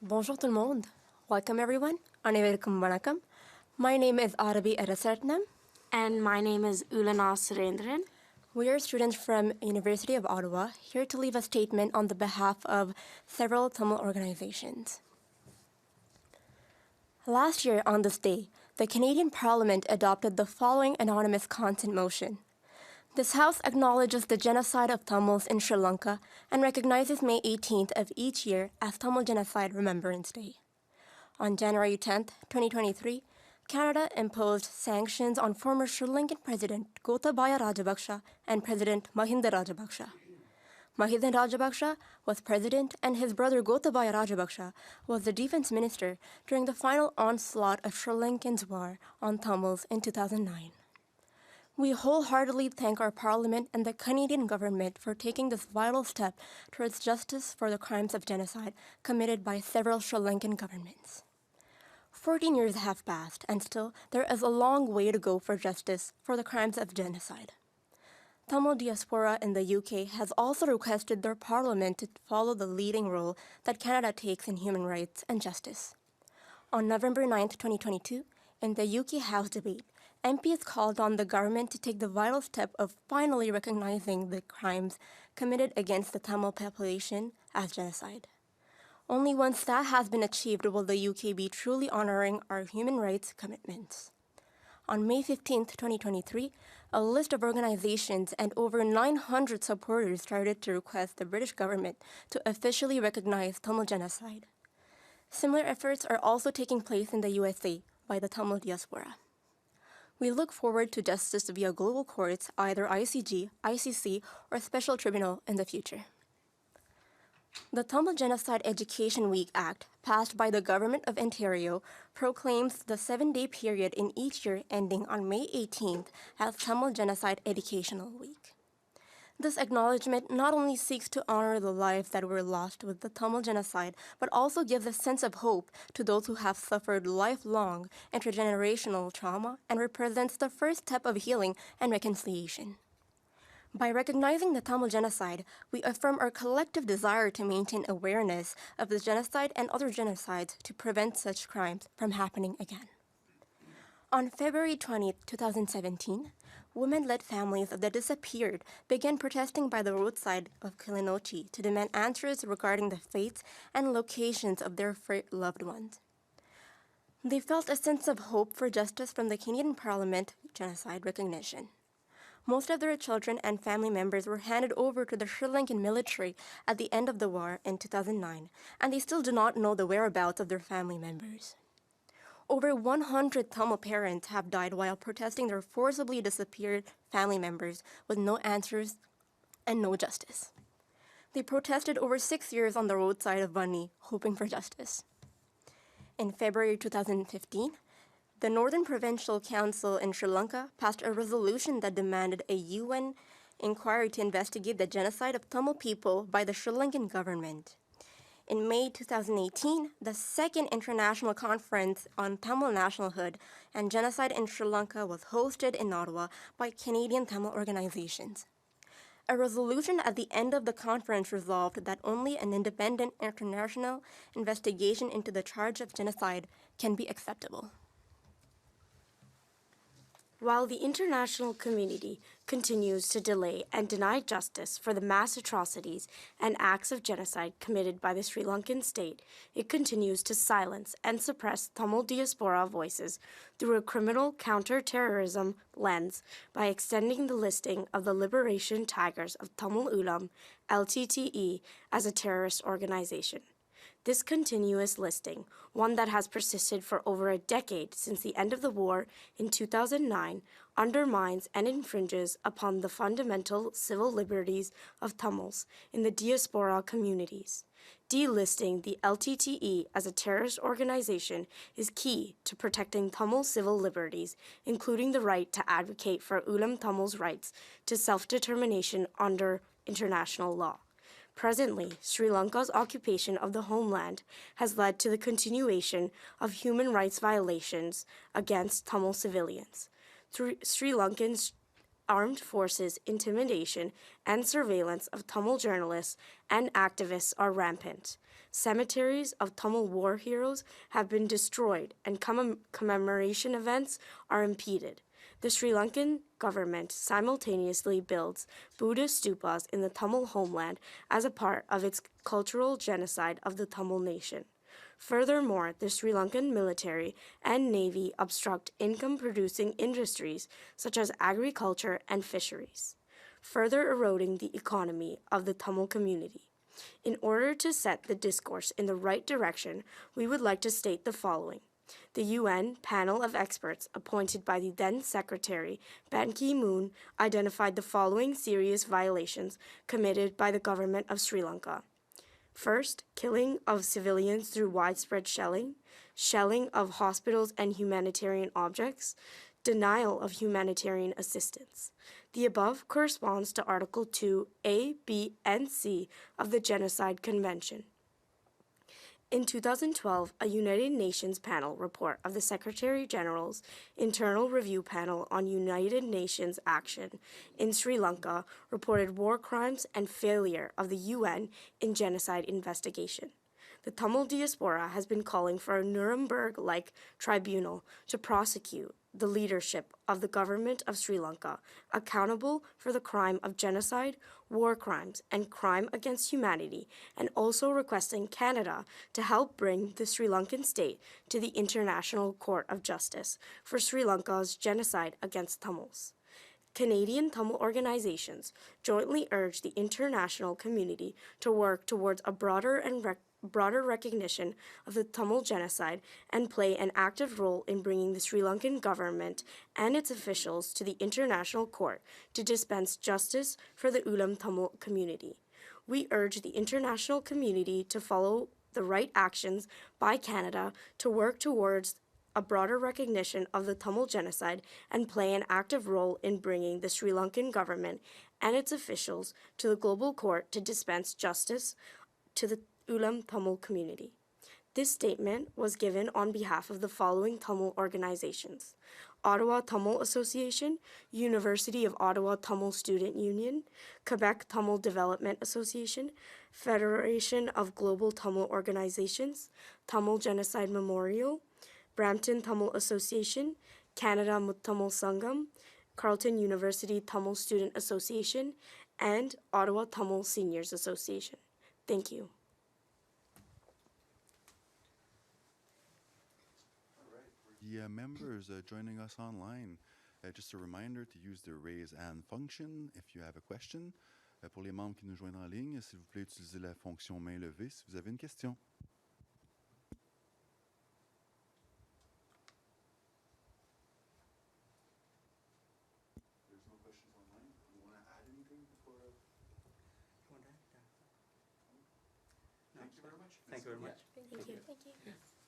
Bonjour tout le monde. Welcome everyone. அனைவருக்கும் வணக்கம். My name is Arabi Arasatnam. And my name is Ulana Surendran. We are students from University of Ottawa, here to leave a statement on the behalf of several Tamil organizations. Last year on this day, the Canadian Parliament adopted the following anonymous consent motion. This House acknowledges the genocide of Tamils in Sri Lanka and recognizes May 18th of each year as Tamil Genocide Remembrance Day. On January 10th, 2023, Canada imposed sanctions on former Sri Lankan President Gotabaya Rajapaksa and President Mahinda Rajapaksa. Mahinda Rajapaksa was president and his brother Gotabaya Rajapaksa was the defense minister during the final onslaught of Sri Lankan's war on Tamils in 2009. We wholeheartedly thank our Parliament and the Canadian government for taking this vital step towards justice for the crimes of genocide committed by several Sri Lankan governments. 14 years have passed, and still there is a long way to go for justice for the crimes of genocide. Tamil diaspora in the UK has also requested their Parliament to follow the leading role that Canada takes in human rights and justice. On November 9, 2022, in the UK House debate, MPs called on the government to take the vital step of finally recognizing the crimes committed against the Tamil population as genocide. Only once that has been achieved will the UK be truly honoring our human rights commitments. On May 15, 2023, a list of organizations and over 900 supporters started to request the British government to officially recognize Tamil genocide. Similar efforts are also taking place in the USA by the Tamil diaspora. We look forward to justice via global courts, either ICJ, ICC, or special tribunal in the future. The Tamil Genocide Education Week Act, passed by the Government of Ontario, proclaims the 7-day period in each year ending on May 18th as Tamil Genocide Educational Week. This acknowledgement not only seeks to honor the lives that were lost with the Tamil genocide, but also gives a sense of hope to those who have suffered lifelong intergenerational trauma and represents the first step of healing and reconciliation. By recognizing the Tamil genocide, we affirm our collective desire to maintain awareness of the genocide and other genocides to prevent such crimes from happening again. On February 20, 2017, women-led families of the disappeared began protesting by the roadside of Kilinochchi to demand answers regarding the fates and locations of their loved ones. They felt a sense of hope for justice from the Canadian Parliament genocide recognition. Most of their children and family members were handed over to the Sri Lankan military at the end of the war in 2009, and they still do not know the whereabouts of their family members. Over 100 Tamil parents have died while protesting their forcibly disappeared family members with no answers and no justice. They protested over 6 years on the roadside of Vanni, hoping for justice. In February 2015, the Northern Provincial Council in Sri Lanka passed a resolution that demanded a UN inquiry to investigate the genocide of Tamil people by the Sri Lankan government. In May 2018, the second international conference on Tamil nationalhood and genocide in Sri Lanka was hosted in Ottawa by Canadian Tamil organizations. A resolution at the end of the conference resolved that only an independent international investigation into the charge of genocide can be acceptable. While the international community continues to delay and deny justice for the mass atrocities and acts of genocide committed by the Sri Lankan state, it continues to silence and suppress Tamil diaspora voices through a criminal counter-terrorism lens by extending the listing of the Liberation Tigers of Tamil Ulam, LTTE, as a terrorist organization. This continuous listing, one that has persisted for over a decade since the end of the war in 2009, undermines and infringes upon the fundamental civil liberties of Tamils in the diaspora communities. Delisting the LTTE as a terrorist organization is key to protecting Tamil civil liberties, including the right to advocate for Ulam Tamils' rights to self-determination under international law. Presently, Sri Lanka's occupation of the homeland has led to the continuation of human rights violations against Tamil civilians. Through Sri Lankan armed forces' intimidation and surveillance of Tamil journalists and activists are rampant. Cemeteries of Tamil war heroes have been destroyed and commemoration events are impeded. The Sri Lankan government simultaneously builds Buddhist stupas in the Tamil homeland as a part of its cultural genocide of the Tamil nation. Furthermore, the Sri Lankan military and navy obstruct income-producing industries such as agriculture and fisheries, further eroding the economy of the Tamil community. In order to set the discourse in the right direction, we would like to state the following. The UN panel of experts appointed by the then Secretary Ban Ki-moon identified the following serious violations committed by the government of Sri Lanka. First, killing of civilians through widespread shelling of hospitals and humanitarian objects, denial of humanitarian assistance. The above corresponds to Article 2, A, B, and C of the Genocide Convention. In 2012, a United Nations panel report of the Secretary General's Internal Review Panel on United Nations action in Sri Lanka reported war crimes and failure of the UN in genocide investigation. The Tamil diaspora has been calling for a Nuremberg-like tribunal to prosecute the leadership of the government of Sri Lanka, accountable for the crime of genocide, war crimes, and crime against humanity, and also requesting Canada to help bring the Sri Lankan state to the International Court of Justice for Sri Lanka's genocide against Tamils. Canadian Tamil organizations jointly urge the international community to work towards a broader recognition of the Tamil genocide and play an active role in bringing the Sri Lankan government and its officials to the International Court to dispense justice for the Ulam Tamil community. We urge the international community to follow the right actions by Canada to work towards a broader recognition of the Tamil genocide and play an active role in bringing the Sri Lankan government and its officials to the global court to dispense justice to the Ulam Tamil community. This statement was given on behalf of the following Tamil organizations: Ottawa Tamil Association, University of Ottawa Tamil Student Union, Quebec Tamil Development Association, Federation of Global Tamil Organizations, Tamil Genocide Memorial, Brampton Tamil Association, Canada Tamil Sangam, Carleton University Tamil Student Association, and Ottawa Tamil Seniors Association. Thank you. The members joining us online, just a reminder to use the raise hand function if you have a question. Pour les membres qui nous joignent en ligne, s'il vous plaît, utilisez la fonction main levée si vous avez une question. There's no questions online. Do you want to add anything before? Thank you very much. Thank you very much. Thank you. Thank you.